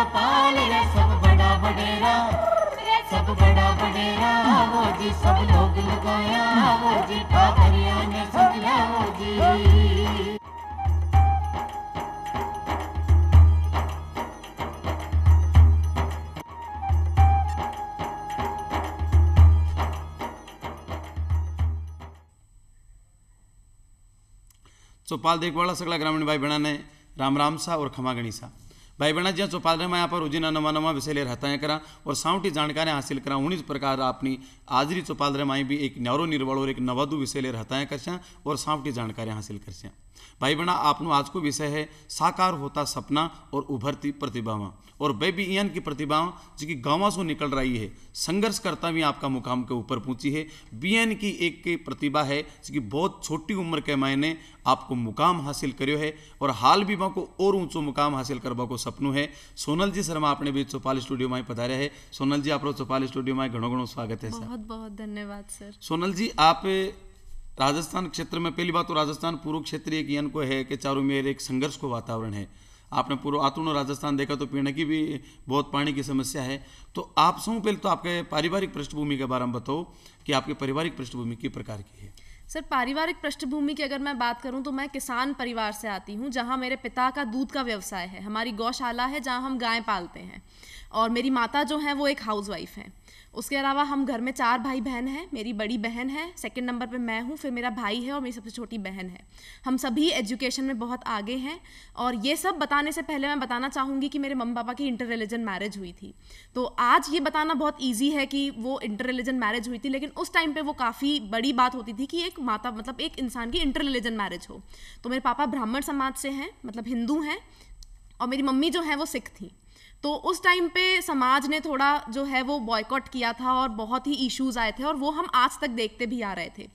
बड़ा पाल रे सब बड़ा बडेरा, सब बड़ा बडेरा वो जी, सब लोग लगाया वो जी, ठाकरिया ने संगला वो जी। चौपाल देखवाड़ा सगला ग्रामीण भाई बहना ने राम राम सा और खमा गणी सा भाई बहना जी चौपाल रे मैं यहाँ पर रोजीना नवा नवा विषय ले रहता है करा और साउंटी जानकारी हासिल करा। उन्हीं प्रकार अपनी आजरी चौपाल रे माई भी एक न्यारो निर्बल और एक नवादू विषय ले रहता है कर और साउंटी जानकारी हासिल कर भाई बहना आपनो आज को विषय है साकार होता सपना और उभरती प्रतिभावां। और वे भी इन की प्रतिभावां जो कि गाँव से निकल रही है, संघर्ष करता भी आपका मुकाम के ऊपर पहुंची है। बीएन की एक की प्रतिभा है जो कि बहुत छोटी उम्र के मायने आपको मुकाम हासिल करियो है और हाल भी को और ऊंचो मुकाम हासिल करवा को सपनों है। सोनल जी शर्मा अपने बीच चौपाल स्टूडियो में पधारे है। सोनल जी आप चौपाल स्टूडियो में घणो घणो स्वागत है सर। बहुत बहुत धन्यवाद सर। सोनल जी आप राजस्थान क्षेत्र में, पहली बात तो राजस्थान पूर्व क्षेत्र एक यन को है कि चारों मेर एक संघर्ष को वातावरण है। आपने पूर्व आतुर्ण राजस्थान देखा तो पीने की भी बहुत पानी की समस्या है। तो आप सबसे पहले तो आपके पारिवारिक पृष्ठभूमि के बारे में बताओ कि आपकी पारिवारिक पृष्ठभूमि किस प्रकार की है। सर पारिवारिक पृष्ठभूमि की अगर मैं बात करूं तो मैं किसान परिवार से आती हूं, जहां मेरे पिता का दूध का व्यवसाय है। हमारी गौशाला है जहां हम गाय पालते हैं और मेरी माता जो है वो एक हाउसवाइफ है। उसके अलावा हम घर में 4 भाई बहन हैं। मेरी बड़ी बहन है, सेकंड नंबर पे मैं हूँ, फिर मेरा भाई है और मेरी सबसे छोटी बहन है। हम सभी एजुकेशन में बहुत आगे हैं। और ये सब बताने से पहले मैं बताना चाहूँगी कि मेरे मम्मी पापा की इंटर रिलीजन मैरिज हुई थी। तो आज ये बताना बहुत ईजी है कि वो इंटर रिलीजन मैरिज हुई थी, लेकिन उस टाइम पर वो काफ़ी बड़ी बात होती थी कि एक माता मतलब एक इंसान की इंटर रिलीजन मैरिज हो। तो मेरे पापा ब्राह्मण समाज से हैं, मतलब हिंदू हैं, और मेरी मम्मी जो है वो सिख थी। तो उस टाइम पे समाज ने थोड़ा जो है वो बॉयकॉट किया था और बहुत ही इश्यूज आए थे और वो हम आज तक देखते भी आ रहे थे।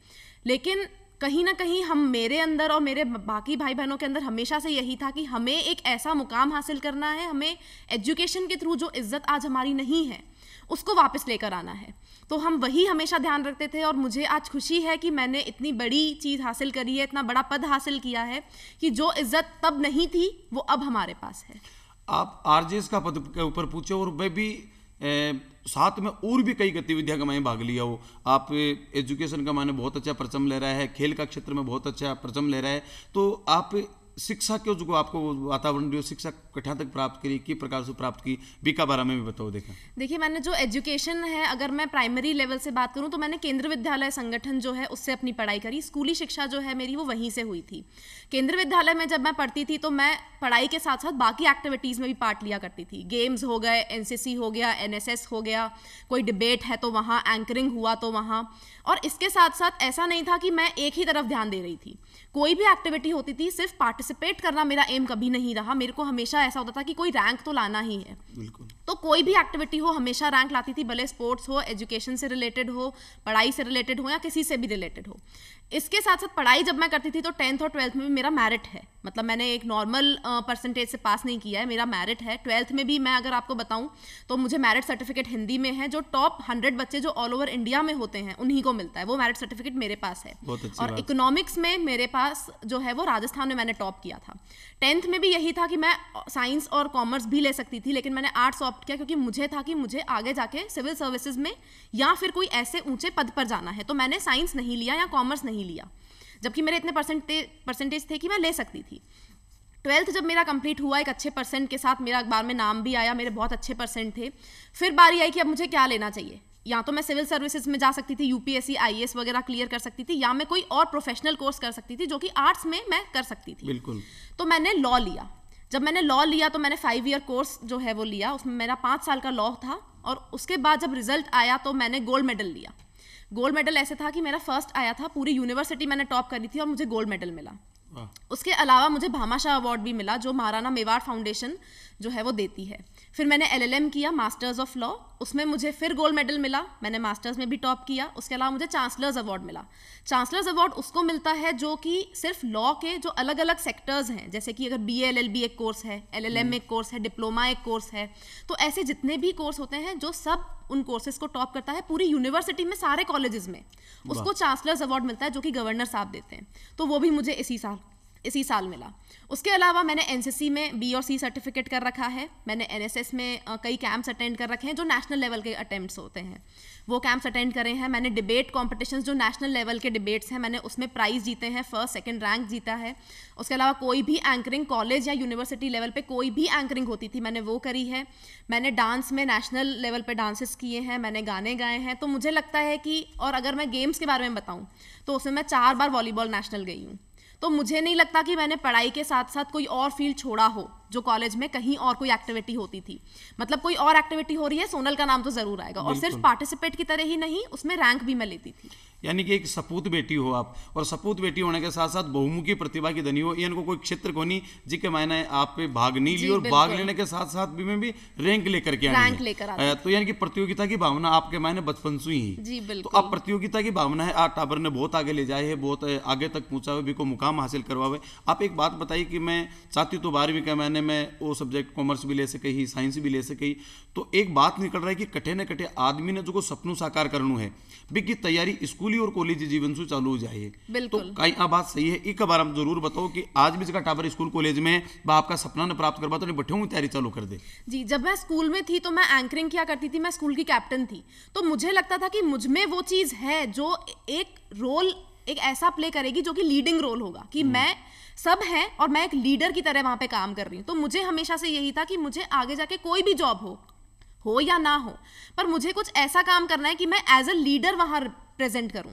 लेकिन कहीं ना कहीं हम, मेरे अंदर और मेरे बाकी भाई बहनों के अंदर हमेशा से यही था कि हमें एक ऐसा मुकाम हासिल करना है, हमें एजुकेशन के थ्रू जो इज्जत आज हमारी नहीं है उसको वापस लेकर आना है। तो हम वही हमेशा ध्यान रखते थे और मुझे आज खुशी है कि मैंने इतनी बड़ी चीज़ हासिल करी है, इतना बड़ा पद हासिल किया है कि जो इज्जत तब नहीं थी वो अब हमारे पास है। आप आरजेएस का पद के ऊपर पूछे और वे भी साथ में और भी कई गतिविधियां का मैंने भाग लिया हो। आप एजुकेशन का माने बहुत अच्छा परचम ले रहा है, खेल का क्षेत्र में बहुत अच्छा परचम ले रहा है। तो आप शिक्षा क्यों जो आपको वातावरण जो शिक्षा कठा तक प्राप्त करी, किस प्रकार से प्राप्त की, बीका बारे में भी बताओ। देखिए मैंने जो एजुकेशन है, अगर मैं प्राइमरी लेवल से बात करूं तो मैंने केंद्र विद्यालय संगठन जो है उससे अपनी पढ़ाई करी। स्कूली शिक्षा जो है मेरी वो वहीं से हुई थी। केंद्र विद्यालय में जब मैं पढ़ती थी तो मैं पढ़ाई के साथ साथ बाकी एक्टिविटीज़ में भी पार्ट लिया करती थी। गेम्स हो गए, एनसीसी हो गया, एनएसएस हो गया, कोई डिबेट है तो वहाँ, एंकरिंग हुआ तो वहाँ। और इसके साथ साथ ऐसा नहीं था कि मैं एक ही तरफ ध्यान दे रही थी। कोई भी एक्टिविटी होती थी, सिर्फ पार्टिसिपेट करना मेरा एम कभी नहीं रहा। मेरे को हमेशा ऐसा होता था कि कोई रैंक तो लाना ही है। बिल्कुल। तो कोई भी एक्टिविटी हो हमेशा रैंक लाती थी, भले स्पोर्ट्स हो, एजुकेशन से रिलेटेड हो, पढ़ाई से रिलेटेड हो या किसी से भी रिलेटेड हो। इसके साथ साथ पढ़ाई जब मैं करती थी तो 10th और 12th में भी मेरा मेरिट है, मतलब मैंने एक नॉर्मल परसेंटेज से पास नहीं किया है, मेरा मेरिट है। 12th में भी मैं अगर आपको बताऊं तो मुझे मेरिट सर्टिफिकेट हिंदी में है, जो टॉप 100 बच्चे जो ऑल ओवर इंडिया में होते हैं उन्हीं को मिलता है, वो मेरिट सर्टिफिकेट मेरे पास है। और इकोनॉमिक्स में मेरे पास जो है वो राजस्थान में मैंने टॉप किया था। 10th में भी यही था कि मैं साइंस और कॉमर्स भी ले सकती थी, लेकिन मैंने आर्ट्स ऑप्ट किया क्योंकि मुझे था कि मुझे आगे जाके सिविल सर्विसेज में या फिर कोई ऐसे ऊंचे पद पर जाना है। तो मैंने साइंस नहीं लिया या कॉमर्स नहीं लिया, जबकि मेरे इतने परसेंटेज थे कि मैं ले सकती थी। 12th जब मेरा कंप्लीट हुआ एक अच्छे परसेंट के साथ, मेरा अखबार में नाम भी आया, मेरे बहुत अच्छे परसेंट थे। फिर बारी आई कि अब मुझे क्या लेना चाहिए। या तो मैं सिविल सर्विसेज में जा सकती थी, यूपीएससी आईएएस वगैरह क्लियर कर सकती थी, या मैं कोई और प्रोफेशनल कोर्स कर सकती थी जो कि आर्ट्स में मैं कर सकती थी। बिल्कुल। तो मैंने लॉ लिया। जब मैंने लॉ लिया तो मैंने 5 ईयर कोर्स जो है वो लिया, उसमें मेरा 5 साल का लॉ था। और उसके बाद जब रिजल्ट आया तो मैंने गोल्ड मेडल लिया। गोल्ड मेडल ऐसे था कि मेरा फर्स्ट आया था, पूरी यूनिवर्सिटी मैंने टॉप करी थी और मुझे गोल्ड मेडल मिला। उसके अलावा मुझे भामाशाह अवार्ड भी मिला जो महाराणा मेवाड़ फाउंडेशन जो है वो देती है। फिर मैंने LLM किया, मास्टर्स ऑफ लॉ, उसमें मुझे फिर गोल्ड मेडल मिला, मैंने मास्टर्स में भी टॉप किया। उसके अलावा मुझे चांसलर्स अवार्ड मिला। चांसलर्स अवार्ड उसको मिलता है जो कि सिर्फ लॉ के जो अलग अलग सेक्टर्स हैं, जैसे कि अगर BA LLB एक कोर्स है, LLM एक कोर्स है, डिप्लोमा एक कोर्स है, तो ऐसे जितने भी कोर्स होते हैं जो सब उन कोर्सेज को टॉप करता है पूरी यूनिवर्सिटी में, सारे कॉलेजेस में, उसको चांसलर्स अवार्ड मिलता है जो कि गवर्नर साहब देते हैं। तो वो भी मुझे इसी साल इसी साल मिला। उसके अलावा मैंने एनसीसी में बी और सी सर्टिफिकेट कर रखा है। मैंने एनएसएस में कई कैंप्स अटेंड कर रखे हैं जो नेशनल लेवल के अटेम्प्ट्स होते हैं, वो कैंप्स अटेंड करे हैं। मैंने डिबेट कॉम्पिटिशन्स जो नेशनल लेवल के डिबेट्स हैं, मैंने उसमें प्राइज़ जीते हैं, फर्स्ट सेकंड रैंक जीता है। उसके अलावा कोई भी एंकरिंग कॉलेज या यूनिवर्सिटी लेवल पे कोई भी एंकरिंग होती थी मैंने वो करी है। मैंने डांस में नेशनल लेवल पे डांसेस किए हैं, मैंने गाने गाए हैं। तो मुझे लगता है कि, और अगर मैं गेम्स के बारे में बताऊँ तो उसमें मैं 4 बार वॉलीबॉल नेशनल गई हूँ। तो मुझे नहीं लगता कि मैंने पढ़ाई के साथ साथ कोई और फील्ड छोड़ा हो जो कॉलेज में कहीं और कोई एक्टिविटी होती थी। मतलब कोई और एक्टिविटी हो रही है, सोनल का नाम तो जरूर आएगा, और सिर्फ पार्टिसिपेट की तरह ही नहीं, उसमें रैंक भी मैं लेती थी। यानी कि एक सपूत बेटी हो आप, और सपूत बेटी होने के साथ साथ बहुमुखी प्रतिभा की धनी हो। इनको कोई क्षेत्र को नहीं जिसके मायने आप पे भाग नहीं ली, और भाग लेने के साथ साथ भी में भी रैंक लेकर के रैंक लेकर आए। तो यानी कि प्रतियोगिता की भावना आपके मायने बचपन से ही। जी बिल्कुल। तो अब प्रतियोगिता की भावना है, आप टाबर ने बहुत आगे ले जाए है, बहुत आगे तक पहुंचावे भी को मुकाम हासिल करवावे। आप एक बात बताइए कि मैं चाहती तो 12वीं के मैंने मैं वो सब्जेक्ट कॉमर्स भी ले सके ही, साइंस भी ले सके ही, तो एक बात निकल रहा है कि कटे न कटे आदमी ने जो को सपनों साकार करनू है बिकी तैयारी स्कूली और कॉलेज जीवन से चालू हो जाए। बिल्कुल। तो कई बात सही है, एक बार हम जरूर बताओ कि आज भी जगह टाबर स्कूल कॉलेज में आपका सपना न प्राप्त करवा तो नहीं बैठे हूँ तैयारी चालू कर दे। जी, जब मैं स्कूल में थी तो मैं एंकरिंग किया करती थी, मैं स्कूल की कैप्टन थी। तो मुझे लगता था कि मुझ में वो चीज़ है जो एक रोल एक ऐसा प्ले करेगी जो कि लीडिंग रोल होगा, कि मैं सब है और मैं एक लीडर की तरह वहां पे काम कर रही हूँ। तो मुझे हमेशा से यही था कि मुझे आगे जाके कोई भी जॉब हो या ना हो, पर मुझे कुछ ऐसा काम करना है कि मैं एज अ लीडर वहां प्रेजेंट करूं।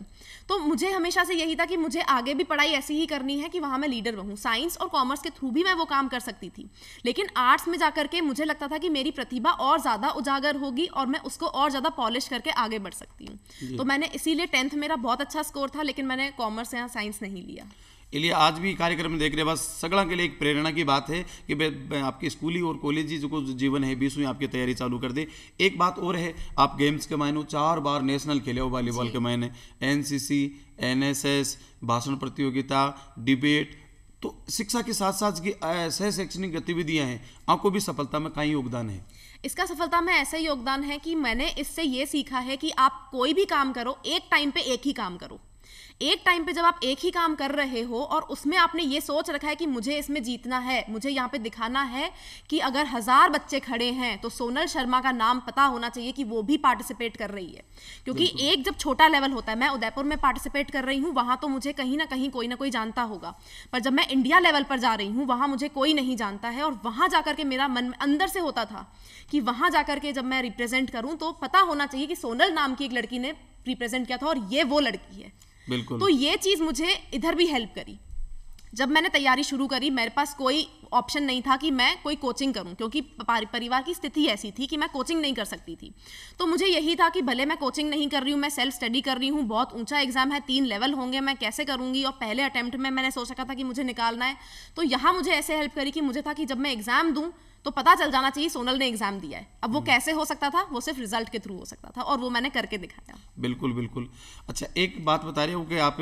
तो मुझे हमेशा से यही था कि मुझे आगे भी पढ़ाई ऐसी ही करनी है कि वहां मैं लीडर बनूं। साइंस और कॉमर्स के थ्रू भी मैं वो काम कर सकती थी, लेकिन आर्ट्स में जाकर के मुझे लगता था कि मेरी प्रतिभा और ज़्यादा उजागर होगी और मैं उसको और ज़्यादा पॉलिश करके आगे बढ़ सकती हूँ। तो मैंने इसीलिए 10th मेरा बहुत अच्छा स्कोर था, लेकिन मैंने कॉमर्स या साइंस नहीं लिया। इसलिए आज भी कार्यक्रम में देख रहे बस सगड़ा के लिए एक प्रेरणा की बात है कि आपकी स्कूली और कॉलेजी जो जीवन है 20वीं आपकी तैयारी चालू कर दे। एक बात और है, आप गेम्स के मायने 4 बार नेशनल खेले हो वॉलीबॉल के मायने, एनसीसी, एनएसएस, भाषण प्रतियोगिता, डिबेट। तो शिक्षा के साथ साथ की सह शैक्षणिक गतिविधियां हैं, आपको भी सफलता में कहीं योगदान है? इसका सफलता में ऐसा योगदान है कि मैंने इससे ये सीखा है कि आप कोई भी काम करो, एक टाइम पे एक ही काम करो। एक टाइम पे जब आप एक ही काम कर रहे हो और उसमें आपने ये सोच रखा है कि मुझे इसमें जीतना है, मुझे यहाँ पे दिखाना है कि अगर 1000 बच्चे खड़े हैं तो सोनल शर्मा का नाम पता होना चाहिए कि वो भी पार्टिसिपेट कर रही है। क्योंकि एक जब छोटा लेवल होता है, मैं उदयपुर में पार्टिसिपेट कर रही हूँ, वहाँ तो मुझे कहीं ना कहीं कोई ना कोई जानता होगा, पर जब मैं इंडिया लेवल पर जा रही हूँ वहाँ मुझे कोई नहीं जानता है। और वहाँ जाकर के मेरा मन अंदर से होता था कि वहाँ जाकर के जब मैं रिप्रेजेंट करूँ तो पता होना चाहिए कि सोनल नाम की एक लड़की ने रिप्रेजेंट किया था और ये वो लड़की है। बिल्कुल। तो ये चीज़ मुझे इधर भी हेल्प करी। जब मैंने तैयारी शुरू करी मेरे पास कोई ऑप्शन नहीं था कि मैं कोई कोचिंग करूं, क्योंकि परिवार की स्थिति ऐसी थी कि मैं कोचिंग नहीं कर सकती थी। तो मुझे यही था कि भले मैं कोचिंग नहीं कर रही हूं, मैं सेल्फ स्टडी कर रही हूं, बहुत ऊंचा एग्जाम है, 3 लेवल होंगे, मैं कैसे करूंगी। और पहले अटेम्प्ट में मैंने सोच रखा था कि मुझे निकालना है। तो यहाँ मुझे ऐसे हेल्प करी कि मुझे था कि जब मैं एग्जाम दूं तो पता चल जाना चाहिए सोनल ने एग्जाम दिया है। अब वो कैसे हो सकता था, वो सिर्फ रिजल्ट के थ्रू हो सकता था, और वो मैंने करके दिखाया। बिल्कुल बिल्कुल। अच्छा, एक बात बता रहे हो कि आप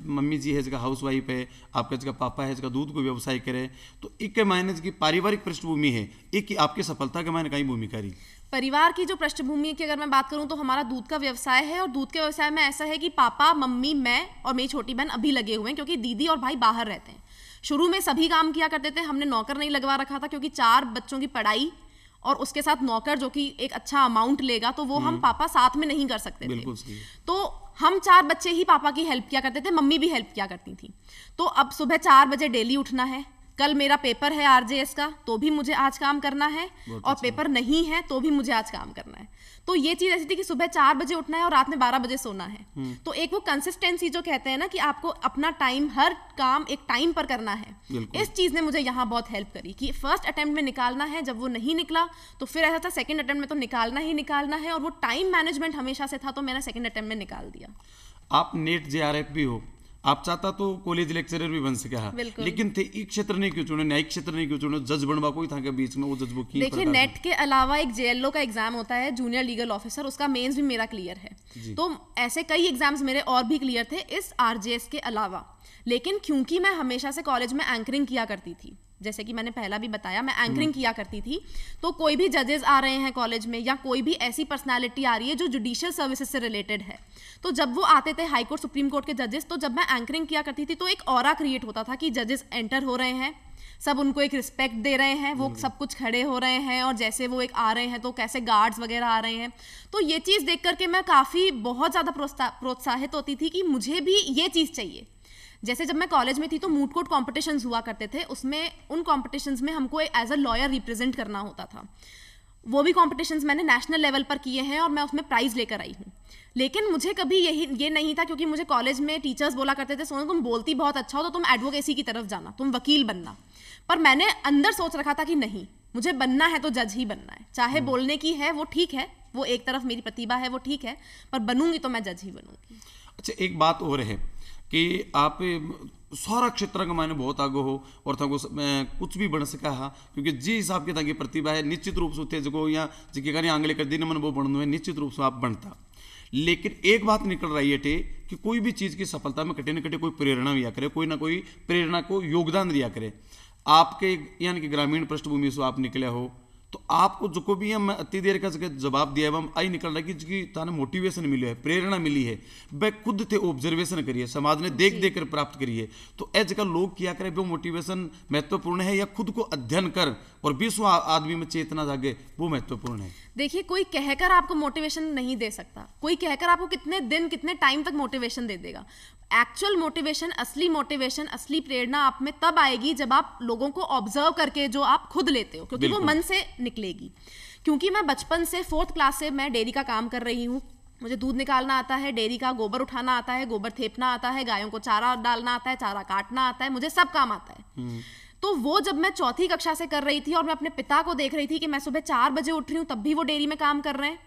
मम्मी जी है, जगह हाउस वाइफ है, आपका जगह पापा है, जगह दूध को व्यवसाय करे, तो एक के मायने की पारिवारिक पृष्ठभूमि है, एक की आपकी सफलता के मायने कहीं भूमिका रही? परिवार की जो पृष्ठभूमि की अगर मैं बात करूं तो हमारा दूध का व्यवसाय है, और दूध के व्यवसाय में ऐसा है कि पापा, मम्मी, मैं और मेरी छोटी बहन अभी लगे हुए हैं, क्योंकि दीदी और भाई बाहर रहते हैं। शुरू में सभी काम किया करते थे, हमने नौकर नहीं लगवा रखा था, क्योंकि 4 बच्चों की पढ़ाई और उसके साथ नौकर जो कि एक अच्छा अमाउंट लेगा, तो वो हम पापा साथ में नहीं कर सकते थे। बिल्कुल सही। तो हम 4 बच्चे ही पापा की हेल्प किया करते थे, मम्मी भी हेल्प किया करती थी। तो अब सुबह 4 बजे डेली उठना है, कल मेरा पेपर है आरजेएस का, तो भी मुझे आज काम करना है, और पेपर नहीं है तो भी मुझे आज काम करना है। तो ये चीज ऐसी थी कि सुबह 4 बजे उठना है और रात में 12 बजे सोना है। तो एक वो कंसिस्टेंसी जो कहते हैं ना कि आपको अपना टाइम, हर काम एक टाइम पर करना है, इस चीज ने मुझे यहाँ बहुत हेल्प करी कि फर्स्ट अटेम्प्ट में निकालना है, जब वो नहीं निकला तो फिर ऐसा था सेकंड अटेम्प्ट में तो निकालना ही निकालना है, और वो टाइम मैनेजमेंट हमेशा से था, तो मैंने सेकंड अटेम्प्ट में निकाल दिया। आप नेट जेआरएफ भी हो, आप चाहता तो कॉलेज लेक्चरर भी बन सके, लेकिन थे एक क्षेत्र नहीं क्यों चुने, न्यायिक क्षेत्र नहीं क्यों चुने, जज बनवा कोई था के बीच में, वो जज वो की? देखिए, नेट के अलावा एक जेएलओ का एग्जाम होता है, जूनियर लीगल ऑफिसर, उसका मेंस भी मेरा क्लियर है। तो ऐसे कई एग्जाम्स मेरे और भी क्लियर थे इस आरजेएस के अलावा। लेकिन क्योंकि मैं हमेशा से कॉलेज में एंकरिंग किया करती थी, जैसे कि मैंने पहला भी बताया, मैं एंकरिंग किया करती थी। तो कोई भी जजेस आ रहे हैं कॉलेज में या कोई भी ऐसी पर्सनालिटी आ रही है जो जुडिशियल सर्विसेज से रिलेटेड है, तो जब वो आते थे हाई कोर्ट सुप्रीम कोर्ट के जजेस, तो जब मैं एंकरिंग किया करती थी तो एक ऑरा क्रिएट होता था कि जजेस एंटर हो रहे हैं, सब उनको एक रिस्पेक्ट दे रहे हैं, वो सब कुछ खड़े हो रहे हैं, और जैसे वो एक आ रहे हैं तो कैसे गार्ड्स वगैरह आ रहे हैं। तो ये चीज़ देख करके मैं काफ़ी बहुत ज़्यादा प्रोत्साहित होती थी कि मुझे भी ये चीज़ चाहिए। जैसे जब मैं कॉलेज में थी तो मूट कोर्ट कॉम्पिटिशन्स हुआ करते थे, उसमें उन कॉम्पिटिशन्स में हमको एज अ लॉयर रिप्रेजेंट करना होता था। वो भी कॉम्पिटिशन्स मैंने नेशनल लेवल पर किए हैं और मैं उसमें प्राइज़ लेकर आई हूँ। लेकिन मुझे कभी ये नहीं था, क्योंकि मुझे कॉलेज में टीचर्स बोला करते थे, सोनू तुम बोलती बहुत अच्छा हो तो तुम एडवोकेसी की तरफ जाना, तुम वकील बनना। पर मैंने अंदर सोच रखा था कि नहीं, मुझे बनना है तो जज ही बनना है। चाहे बोलने की है वो ठीक है, वो एक तरफ मेरी प्रतिभा है वो ठीक है, पर बनूंगी तो मैं जज ही बनूंगी। अच्छा, एक बात और है कि आप सारा क्षेत्र का मायने बहुत आगे हो और था कुछ भी बन सका है, क्योंकि जिस हिसाब के ताकि प्रतिभा है निश्चित रूप से थे जो या जिके आंगले कर दिन मन वो बनना है, निश्चित रूप से आप बनता। लेकिन एक बात निकल रही है कि कोई भी चीज़ की सफलता में कटे न कटे कोई प्रेरणा दिया करे, कोई ना कोई प्रेरणा को योगदान दिया करे। आपके यानी कि ग्रामीण पृष्ठभूमि से आप निकले हो, तो आपको जो को भी हम अति देर का जवाब दिया है, आई निकल रहा है कि जिसकी ताने मोटिवेशन मिली है, प्रेरणा मिली है, वह खुद थे ऑब्जर्वेशन करिए, समाज ने देख देख कर प्राप्त करिए। तो एज का लोग किया करें वो मोटिवेशन महत्वपूर्ण है या खुद को अध्ययन कर और विश्व आदमी में चेतना जागे वो महत्वपूर्ण है? देखिए, कोई कहकर आपको मोटिवेशन नहीं दे सकता, कोई कहकर आपको कितने दिन कितने टाइम तक मोटिवेशन दे देगा। एक्चुअल मोटिवेशन, असली प्रेरणा आप में तब आएगी जब आप लोगों को ऑब्जर्व करके जो आप खुद लेते हो, क्योंकि वो मन से निकलेगी। क्योंकि मैं बचपन से 4th क्लास से मैं डेयरी का काम कर रही हूँ, मुझे दूध निकालना आता है, डेयरी का गोबर उठाना आता है, गोबर थेपना आता है, गायों को चारा डालना आता है, चारा काटना आता है, मुझे सब काम आता है। तो वो जब मैं 4th कक्षा से कर रही थी और मैं अपने पिता को देख रही थी कि मैं सुबह 4 बजे उठ रही हूँ तब भी वो डेयरी में काम कर रहे हैं,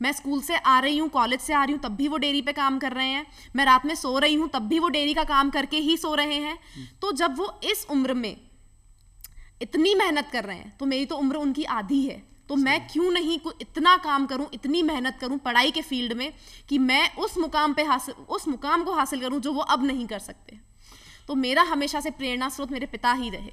मैं स्कूल से आ रही हूँ, कॉलेज से आ रही हूँ तब भी वो डेयरी पे काम कर रहे हैं, मैं रात में सो रही हूँ तब भी वो डेयरी का काम करके ही सो रहे हैं। तो जब वो इस उम्र में इतनी मेहनत कर रहे हैं तो मेरी तो उम्र उनकी आधी है, तो मैं क्यों नहीं इतना काम करूं, इतनी मेहनत करूं पढ़ाई के फील्ड में कि मैं उस मुकाम को हासिल करूं जो वो अब नहीं कर सकते। तो मेरा हमेशा से प्रेरणा स्रोत मेरे पिता ही रहे।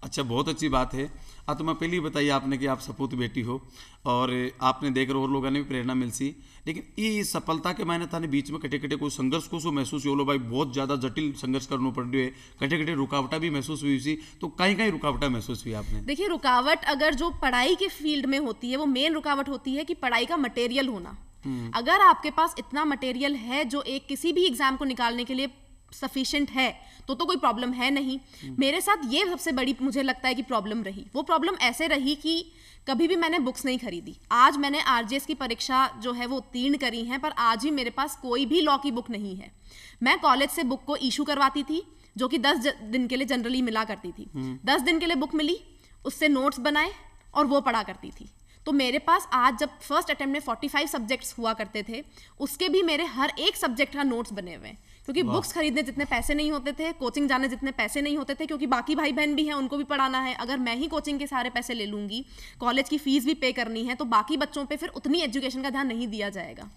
अच्छा, बहुत अच्छी बात है। तो मैं पहले ही बताइए आपने कि आप सपूत बेटी हो और आपने देख रहे और लोगों ने भी प्रेरणा मिल सी, लेकिन ये सफलता के मायने थाने बीच में कटे कटे कोई संघर्ष को सो महसूस हो लो भाई, बहुत ज़्यादा जटिल संघर्ष करना पड़ रही है, कटे कटे रुकावटा भी महसूस हुई सी, तो कहीं कहीं रुकावटा महसूस हुई आपने? देखिए, रुकावट अगर जो पढ़ाई के फील्ड में होती है वो मेन रुकावट होती है कि पढ़ाई का मटेरियल होना। अगर आपके पास इतना मटेरियल है जो एक किसी भी एग्जाम को निकालने के लिए सफिशिएंट है तो कोई प्रॉब्लम है नहीं। मेरे साथ ये सबसे बड़ी मुझे लगता है कि प्रॉब्लम रही। वो प्रॉब्लम ऐसे रही कि कभी भी मैंने बुक्स नहीं खरीदी। आज मैंने आरजेएस की परीक्षा जो है वो उत्तीर्ण करी है, पर आज भी मेरे पास कोई भी लॉ की बुक नहीं है। मैं कॉलेज से बुक को इशू करवाती थी जो कि 10 दिन के लिए जनरली मिला करती थी। 10 दिन के लिए बुक मिली, उससे नोट्स बनाए और वो पढ़ा करती थी। तो मेरे पास आज जब फर्स्ट अटेम्प्ट में 45 सब्जेक्ट्स हुआ करते थे, उसके भी मेरे हर एक सब्जेक्ट का नोट्स बने हुए हैं, क्योंकि बुक्स खरीदने जितने पैसे नहीं होते थे, कोचिंग जाने जितने पैसे नहीं होते थे, क्योंकि बाकी भाई बहन भी हैं उनको भी पढ़ाना है। अगर मैं ही कोचिंग के सारे पैसे ले लूँगी, कॉलेज की फीस भी पे करनी है, तो बाकी बच्चों पे फिर उतनी एजुकेशन का ध्यान नहीं दिया जाएगा।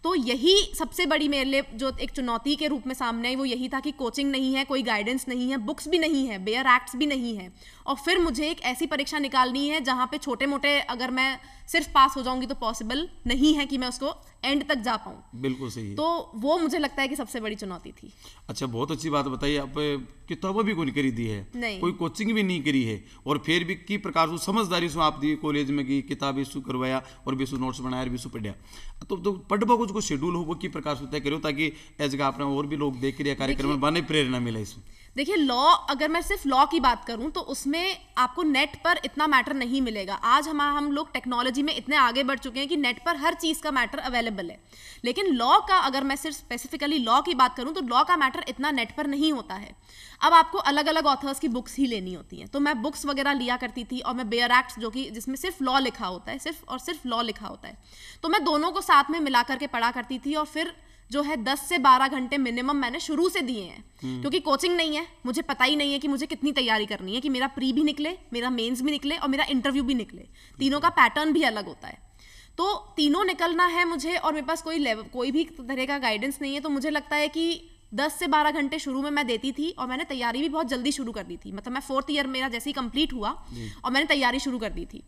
तो यही सबसे बड़ी मेरे लिए जो एक चुनौती के रूप में सामने आई वो यही था कि कोचिंग नहीं है, कोई गाइडेंस नहीं है, बुक्स भी नहीं है, बेयर एक्ट्स भी नहीं है, और फिर मुझे एक ऐसी परीक्षा निकालनी है जहाँ पे छोटे मोटे अगर मैं सिर्फ पास हो जाऊंगी तो पॉसिबल नहीं है कि मैं उसको एंड तक जा पाऊँ। बिल्कुल सही है। तो वो मुझे लगता है कि सबसे बड़ी चुनौती थी। अच्छा, बहुत अच्छी बात बताइए। आप किताबें भी कोई खरीदी है, नहीं, कोई कोचिंग भी नहीं करी है, और फिर भी की प्रकार से समझदारी से आप दी कॉलेज में की किताब इशू करवाया और भी नोट्स बनाया और भी पढ़िया। तो पढ़वा को जो शेड्यूल हो वो की प्रकार से तय करो ताकि एज का आपने और भी लोग देख रहे कार्यक्रम में बने प्रेरणा मिले इसमें। देखिए, लॉ अगर मैं सिर्फ लॉ की बात करूं तो उसमें आपको नेट पर इतना मैटर नहीं मिलेगा। आज हम लोग टेक्नोलॉजी में इतने आगे बढ़ चुके हैं कि नेट पर हर चीज़ का मैटर अवेलेबल है, लेकिन लॉ का अगर मैं सिर्फ स्पेसिफिकली लॉ की बात करूं तो लॉ का मैटर इतना नेट पर नहीं होता है। अब आपको अलग अलग ऑथर्स की बुक्स ही लेनी होती हैं, तो मैं बुक्स वगैरह लिया करती थी, और मैं बेयर एक्ट्स जो कि जिसमें सिर्फ लॉ लिखा होता है, सिर्फ लॉ लिखा होता है, तो मैं दोनों को साथ में मिला करके पढ़ा करती थी। और फिर जो है 10 से 12 घंटे मिनिमम मैंने शुरू से दिए हैं, क्योंकि कोचिंग नहीं है, मुझे पता ही नहीं है कि मुझे कितनी तैयारी करनी है कि मेरा प्री भी निकले, मेरा मेंस भी निकले और मेरा इंटरव्यू भी निकले। तीनों का पैटर्न भी अलग होता है, तो तीनों निकलना है मुझे, और मेरे पास कोई भी तरह का गाइडेंस नहीं है। तो मुझे लगता है कि 10 से 12 घंटे शुरू में मैं देती थी और मैंने तैयारी भी बहुत जल्दी शुरू कर दी थी। मतलब मैं 4th ईयर मेरा जैसे ही कंप्लीट हुआ और मैंने तैयारी शुरू कर दी थी।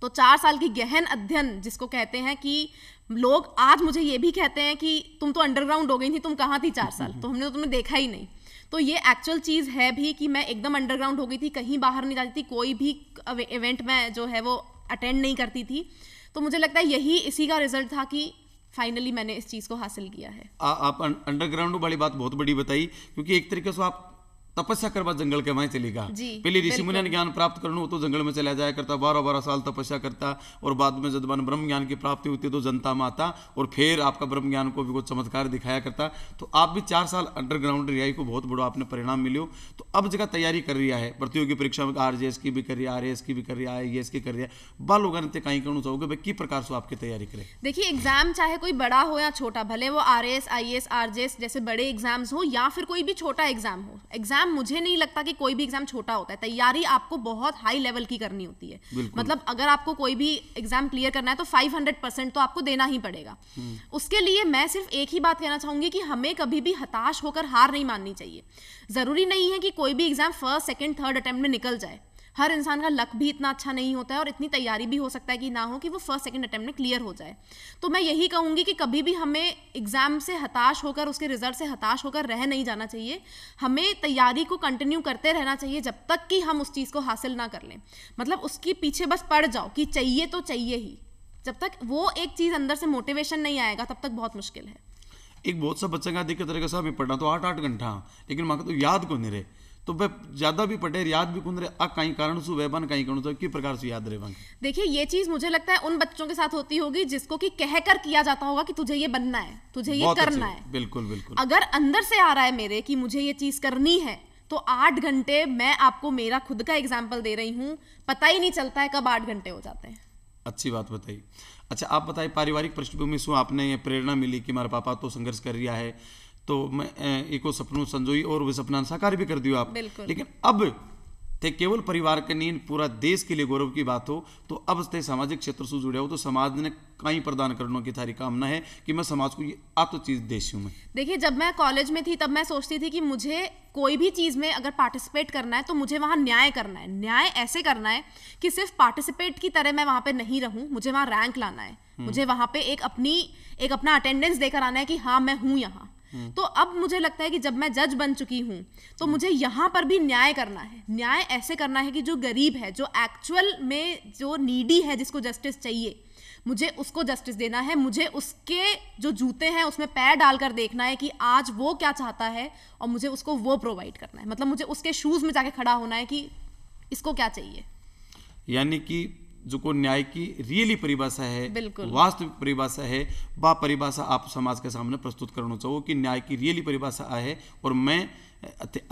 तो 4 साल की गहन अध्ययन जिसको कहते हैं कि लोग आज मुझे ये भी कहते हैं कि तुम तो अंडरग्राउंड हो गई थी, तुम कहाँ थी 4 साल, तो हमने तो तुम्हें देखा ही नहीं। तो ये एक्चुअल चीज़ है भी कि मैं एकदम अंडरग्राउंड हो गई थी, कहीं बाहर नहीं जाती थी, कोई भी इवेंट में जो है वो अटेंड नहीं करती थी। तो मुझे लगता है यही इसी का रिजल्ट था कि फाइनली मैंने इस चीज़ को हासिल किया है। आप अंडरग्राउंड वाली बात बहुत बड़ी बताई, क्योंकि एक तरीके से आप तपस्या करवा जंगल के वहीं चलेगा। पहले ऋषि मुनि ने ज्ञान प्राप्त करना तो जंगल में चला जाया करता, 12-12 साल तपस्या करता, और बाद में जब ब्रह्म ज्ञान की प्राप्ति होती तो जनता में आता और फिर आपका ब्रह्म ज्ञान को भी कुछ चमत्कार दिखाया करता। तो आप भी 4 साल अंडरग्राउंड रिहाई को बहुत बड़ा आपने परिणाम मिलो। तो अब जगह तैयारी कर रही है, प्रतियोगी परीक्षा में RJS की भी कर रही है, RAS की भी कर रही है, IAS की कर रही है, बाल लोग कहीं करना चाहोगे भाई की प्रकार से आपकी तैयारी करें? देखिए, एग्जाम चाहे कोई बड़ा हो या छोटा, भले वो RAS, IAS, RJS जैसे बड़े एग्जाम्स हो या फिर कोई भी छोटा एग्जाम हो, एग्जाम मुझे नहीं लगता कि कोई भी एग्जाम छोटा होता है। तैयारी आपको बहुत हाई लेवल की करनी होती है। मतलब अगर आपको कोई भी एग्जाम क्लियर करना है तो 500% तो आपको देना ही पड़ेगा। उसके लिए मैं सिर्फ एक ही बात कहना चाहूंगी कि हमें कभी भी हताश होकर हार नहीं माननी चाहिए। जरूरी नहीं है कि कोई भी exam 1st, 2nd, 3rd attempt में निकल जाए। हर इंसान का लक भी इतना अच्छा नहीं होता है और इतनी तैयारी भी हो सकता है कि ना हो कि वो 1st, 2nd अटेम्प्ट में क्लियर हो जाए। तो मैं यही कहूँगी कि कभी भी हमें एग्जाम से हताश होकर, उसके रिजल्ट से हताश होकर रह नहीं जाना चाहिए। हमें तैयारी को कंटिन्यू करते रहना चाहिए जब तक कि हम उस चीज़ को हासिल ना कर लें। मतलब उसके पीछे बस पड़ जाओ कि चाहिए तो चाहिए ही, जब तक वो एक चीज़ अंदर से मोटिवेशन नहीं आएगा तब तक बहुत मुश्किल है। एक बहुत सा बच्चा का दिक्कत रहेगा, साहब मैं पढ़ना तो 8-8 घंटा, लेकिन माँ तो याद को नहीं रहे, तो वह ज्यादा भी पढ़े याद भी कौन रहे, कहीं कारण से वह कहीं कारण से किस प्रकार से याद रहे। देखिए, ये चीज मुझे लगता है उन बच्चों के साथ होती होगी जिसको कि कहकर किया जाता होगा कि तुझे ये बनना है, तुझे ये करना है। बिल्कुल बिल्कुल। अगर अंदर से आ रहा है मेरे कि मुझे ये चीज करनी है, तो 8 घंटे, मैं आपको मेरा खुद का एग्जाम्पल दे रही हूँ, पता ही नहीं चलता है कब 8 घंटे हो जाते हैं। अच्छी बात बताई। अच्छा, आप बताइए पारिवारिक पृष्ठभूमि से आपने ये प्रेरणा मिली कि हमारे पापा तो संघर्ष कर रहा है, तो मैं एको सपनों संजोई और वे सपना साकार भी कर दियो आप। लेकिन अब ते केवल परिवार के नहीं, पूरा देश के लिए गौरव की बात हो, तो अब ते सामाजिक क्षेत्र से जुड़े हो, तो समाज ने कहीं प्रदान करने की थारी कामना है कि मैं समाज को ये तो चीज देशी हूँ। मैं देखिए, जब मैं कॉलेज में थी तब मैं सोचती थी कि मुझे कोई भी चीज में अगर पार्टिसिपेट करना है तो मुझे वहाँ न्याय करना है। न्याय ऐसे करना है कि सिर्फ पार्टिसिपेट की तरह मैं वहाँ पे नहीं रहूँ, मुझे वहाँ रैंक लाना है, मुझे वहाँ पे एक अपना अटेंडेंस देकर आना है कि हाँ मैं हूँ यहाँ। तो अब मुझे लगता है कि जब मैं जज बन चुकी हूँ तो मुझे यहाँ पर भी न्याय करना है। न्याय ऐसे करना है कि जो गरीब है, जो एक्चुअल में जो नीडी है, जिसको जस्टिस चाहिए, मुझे उसको जस्टिस देना है। मुझे उसके जो जूते हैं उसमें पैर डालकर देखना है कि आज वो क्या चाहता है और मुझे उसको वो प्रोवाइड करना है। मतलब मुझे उसके शूज में जाके खड़ा होना है कि इसको क्या चाहिए। यानी कि जो को न्याय की रियली परिभाषा है, वास्तविक परिभाषा है, वह परिभाषा आप समाज के सामने प्रस्तुत करना चाहो कि न्याय की रियली परिभाषा है। और मैं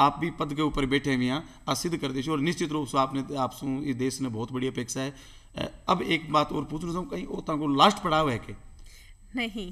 आप भी पद के ऊपर बैठे हुए यहाँ सिद्ध कर दे, और निश्चित रूप से आपसे इस देश ने बहुत बड़ी अपेक्षा है। अब एक बात और पूछना चाहूँ, कहीं और को लास्ट पड़ाव है कि नहीं?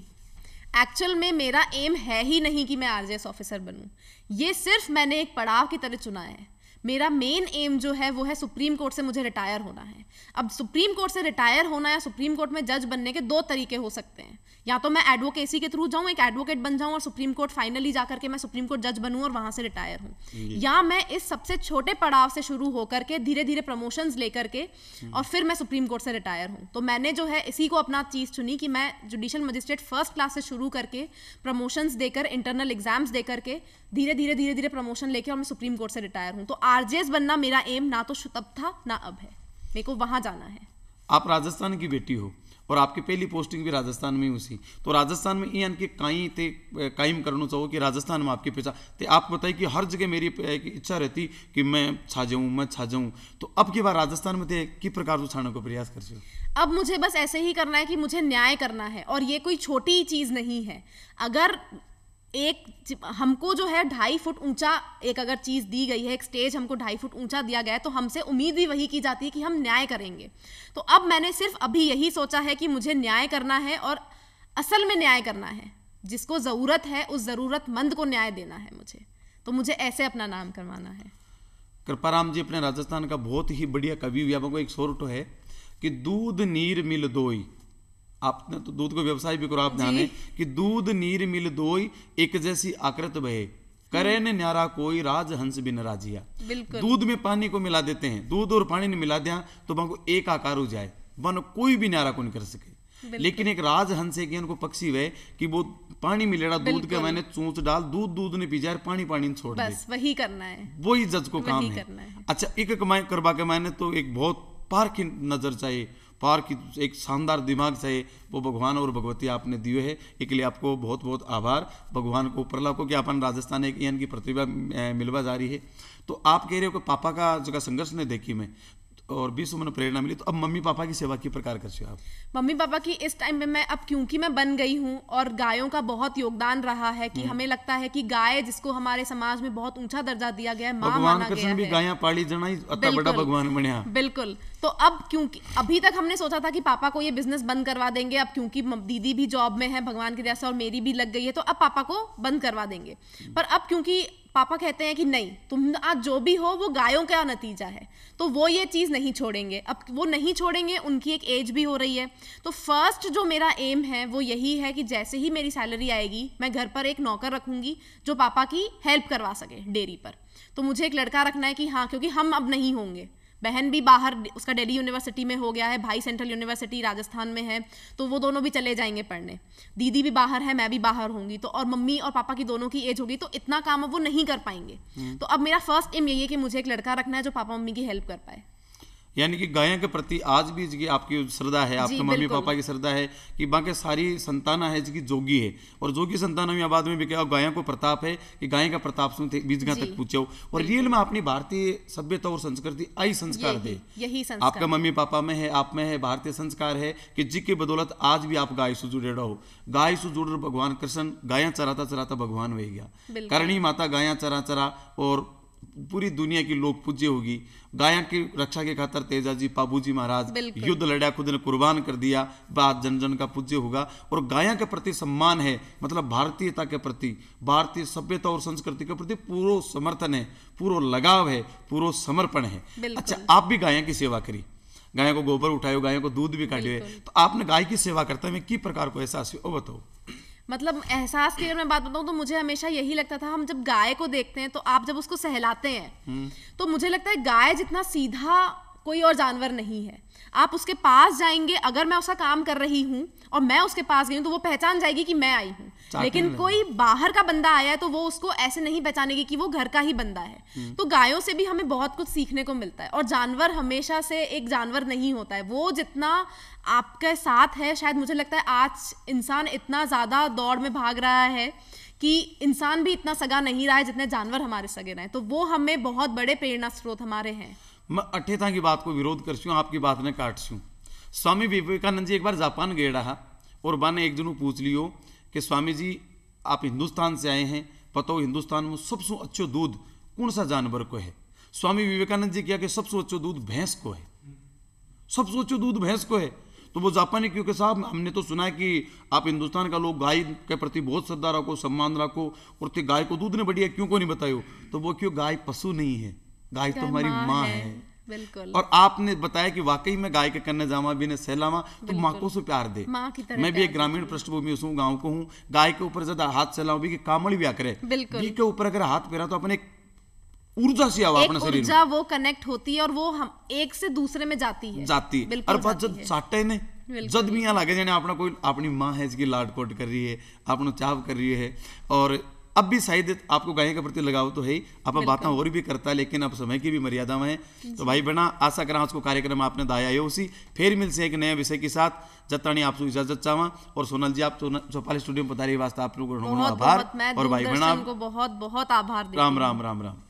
एक्चुअल में मेरा एम है ही नहीं कि मैं RJS ऑफिसर बनूं। ये सिर्फ मैंने एक पड़ाव की तरह चुना है। मेरा मेन एम जो है वो है सुप्रीम कोर्ट से मुझे रिटायर होना है। अब सुप्रीम कोर्ट से रिटायर होना या सुप्रीम कोर्ट में जज बनने के 2 तरीके हो सकते हैं। या तो मैं एडवोकेसी के थ्रू जाऊं, एक एडवोकेट बन जाऊं और सुप्रीम कोर्ट फाइनली जाकर के मैं सुप्रीम कोर्ट जज बनूं और वहां से रिटायर हूं, या मैं इस सबसे छोटे पड़ाव से शुरू होकर के धीरे धीरे प्रमोशंस लेकर के और फिर मैं सुप्रीम कोर्ट से रिटायर हूं। तो मैंने जो है इसी को अपना चीज चुनी कि मैं जुडिशियल मजिस्ट्रेट 1st क्लास से शुरू करके प्रमोशंस देकर, इंटरनल एग्जाम्स देकर के धीरे धीरे प्रमोशन लेके और मैं सुप्रीम कोर्ट से रिटायर हूं। तो RJS बनना मेरा एम ना तो तब था ना अब है, मेरे को वहां जाना है। आप राजस्थान की बेटी हो और आपकी पहली पोस्टिंग भी राजस्थान में हुई, तो राजस्थान में यानी कि कहीं ते कायम करना चाहो कि राजस्थान में आपकी पहचान, तो आप बताइए कि हर जगह मेरी इच्छा रहती कि मैं छा जाऊँ, तो अब की बार राजस्थान में थे किस प्रकार से छाने को प्रयास कर रहे हो? अब मुझे बस ऐसे ही करना है कि मुझे न्याय करना है, और ये कोई छोटी चीज नहीं है। अगर हमको जो है 2.5 फुट ऊंचा एक अगर चीज दी गई है, एक स्टेज हमको 2.5 फुट ऊंचा दिया गया है, तो हमसे उम्मीद भी वही की जाती है कि हम न्याय करेंगे। तो अब मैंने सिर्फ अभी यही सोचा है कि मुझे न्याय करना है, और असल में न्याय करना है। जिसको जरूरत है उस जरूरतमंद को न्याय देना है मुझे। तो मुझे ऐसे अपना नाम करवाना है। कृपाराम जी अपने राजस्थान का बहुत ही बढ़िया कवि, को एक सोरठो है कि दूध नीर मिल दोई आपने तो दूध को व्यवसाय भी करो, आप ध्यान है कि दूध नीर मिल दोई एक जैसी आकृत बहे, करे न न्यारा कोई राज हंस बिन राजिया। बिल्कुल। दूध में पानी को मिला देते हैं, दूध और पानी ने मिला दिया तो वहां एक आकार हो जाए, वन कोई भी न्यारा को नहीं कर सके। लेकिन एक राज हंस है कि उनको पक्षी वे कि वो पानी मिलेगा दूध के मैंने चूंच डाल, दूध ने पी जाए, पानी ने छोड़ दे, बस वही करना है, वही जज को काम है। करना है। अच्छा, एक कमाई करवा के मैंने तो एक बहुत पार की नजर चाहिए, पार की एक शानदार दिमाग चाहिए, वो भगवान और भगवती आपने दिए है। एक लिए आपको बहुत बहुत आभार भगवान को ऊपर लाखों कि अपन राजस्थान एक इनकी प्रतिभा मिलवा जा रही है। तो आप कह रहे हो कि पापा का जो संघर्ष ने देखी मैं और 20 मन प्रेरणा मिली, तो अब मम्मी पापा की सेवा की प्रकार करते हो आप? मम्मी पापा की इस टाइम पे मैं अब क्योंकि मैं बन गई हूँ और गायों का बहुत योगदान रहा है कि हमें लगता है कि गाय जिसको हमारे समाज में बहुत ऊंचा दर्जा दिया गया है, माँ भगवान माना गया कृष्ण भी है। गायां पाली जना इतना बड़ा भगवान बनया। बिल्कुल। तो अब क्योंकि अभी तक हमने सोचा था कि पापा को ये बिजनेस बंद करवा देंगे, अब क्योंकि दीदी भी जॉब में है भगवान की दया से और मेरी भी लग गई है, तो अब पापा को बंद करवा देंगे। पर अब क्योंकि पापा कहते हैं कि नहीं, तुम आज जो भी हो वो गायों का नतीजा है, तो वो ये चीज़ नहीं छोड़ेंगे। अब वो नहीं छोड़ेंगे, उनकी एक एज भी हो रही है। तो फर्स्ट जो मेरा एम है वो यही है कि जैसे ही मेरी सैलरी आएगी मैं घर पर एक नौकर रखूंगी जो पापा की हेल्प करवा सके डेयरी पर। तो मुझे एक लड़का रखना है कि हाँ, क्योंकि हम अब नहीं होंगे, बहन भी बाहर, उसका दिल्ली यूनिवर्सिटी में हो गया है, भाई सेंट्रल यूनिवर्सिटी राजस्थान में है, तो वो दोनों भी चले जाएंगे पढ़ने, दीदी भी बाहर है, मैं भी बाहर होंगी, तो और मम्मी और पापा की दोनों की एज होगी, तो इतना काम अब वो नहीं कर पाएंगे। तो अब मेरा फर्स्ट एम यही है कि मुझे एक लड़का रखना है जो पापा मम्मी की हेल्प कर पाए। यानी कि गायों के प्रति आज भी जी आपकी श्रद्धा है, आपके मम्मी पापा की श्रद्धा है कि बाकी सारी संताना है जी जोगी है, और जोगी संताना में बाद में भी क्या गायों को प्रताप है कि गाय का प्रताप सुन बीज गां तक पूछो। और रियल में अपनी भारतीय सभ्यता और संस्कृति आई संस्कार दे, यही संस्कार आपका मम्मी पापा में है, आप में है, भारतीय संस्कार है कि जी की बदौलत आज भी आप गाय से जुड़े रहो। गाय से जुड़ भगवान कृष्ण गायां चराता चराता भगवान वही गया, करणी माता गायां चरा चरा और पूरी दुनिया की लोग पूज्य होगी। गायों की रक्षा के खातिर तेजाजी पाबूजी महाराज युद्ध लड़ा, खुद ने कुर्बान कर दिया, बात जन जन का पूज्य होगा। और गायों के प्रति सम्मान है, मतलब भारतीयता के प्रति, भारतीय सभ्यता और संस्कृति के प्रति पूरा समर्थन है, पूरा लगाव है, पूरा समर्पण है। अच्छा, आप भी गायों की सेवा करी, गायों को गोबर उठायो, गायों को दूध भी काटे, तो आपने गाय की सेवा करते हुए किस प्रकार को एहसास हुआ, वो बताओ। मतलब एहसास की अगर मैं बात बताऊं तो मुझे हमेशा यही लगता था, हम जब गाय को देखते हैं तो आप जब उसको सहलाते हैं तो मुझे लगता है गाय जितना सीधा कोई और जानवर नहीं है। आप उसके पास जाएंगे, अगर मैं उसका काम कर रही हूँ और मैं उसके पास गई हूँ तो वो पहचान जाएगी कि मैं आई हूँ। लेकिन कोई बाहर का बंदा आया है तो वो उसको ऐसे नहीं पहचानेगी कि वो घर का ही बंदा है। तो गायों से भी हमें बहुत कुछ सीखने को मिलता है। और जानवर हमेशा से एक जानवर नहीं होता है, वो जितना आपके साथ है, शायद मुझे लगता है आज इंसान इतना ज़्यादा दौड़ में भाग रहा है कि इंसान भी इतना सगा नहीं रहा है जितने जानवर हमारे सगे रहे हैं। तो वो हमें बहुत बड़े प्रेरणा स्रोत हमारे हैं। मैं अठेता की बात को विरोध करती हूँ, आपकी बात ने काटती हूँ। स्वामी विवेकानंद जी एक बार जापान गए रहा और बाने एक जनू पूछ लियो कि स्वामी जी आप हिंदुस्तान से आए हैं, पता हो हिंदुस्तान में सबसे अच्छो दूध कौन सा जानवर को है? स्वामी विवेकानंद जी क्या कि सबसे अच्छो दूध भैंस को है, सबसे अच्छो दूध भैंस को है। तो वो जापानी क्योंकि साहब हमने तो सुना है कि आप हिंदुस्तान का लोग गाय के प्रति बहुत श्रद्धा रखो, सम्मान रखो, और ते गाय को दूध ने बढ़िया क्यों को नहीं बतायो? तो वो क्यों, गाय पशु नहीं है, गाय तो हमारी माँ है। बिल्कुल। और आपने बताया कि वाकई में गाय के कन्ने जामा भी ने सहलावा तो माँ को से प्यार दे। माँ की तरह मैं भी एक ग्रामीण पृष्ठभूमि से हूँ, गाँव को हूँ, गाय के ऊपर ज्यादा हाथ चलाओ भी कि कामड़ी भी करे, घी के ऊपर अगर हाथ फेरा तो अपने एक ऊर्जा सी आवा अपने शरीर में, वो कनेक्ट होती है और वो हम एक से दूसरे में जाती है। और बात जब साटे ने जद भी यहाँ लगे जाने अपना कोई अपनी माँ है इसकी लाड कोट कर रही है, अपना चाव कर रही है। और अब भी शायद आपको गाय के प्रति लगाव तो है ही, आप बातें और भी करता है, लेकिन अब समय की भी मर्यादा में है। तो भाई बहना आशा करा आज को कार्यक्रम आपने दाया है उसी फिर मिल से एक नए विषय के साथ। जतानी आपसे इजाजत चाहवा। और सोनल जी आप चौपाली स्टूडियो में पधारी वास्ते आप लोगों को आभार। और भाई बहना बहुत बहुत आभार। राम राम राम राम।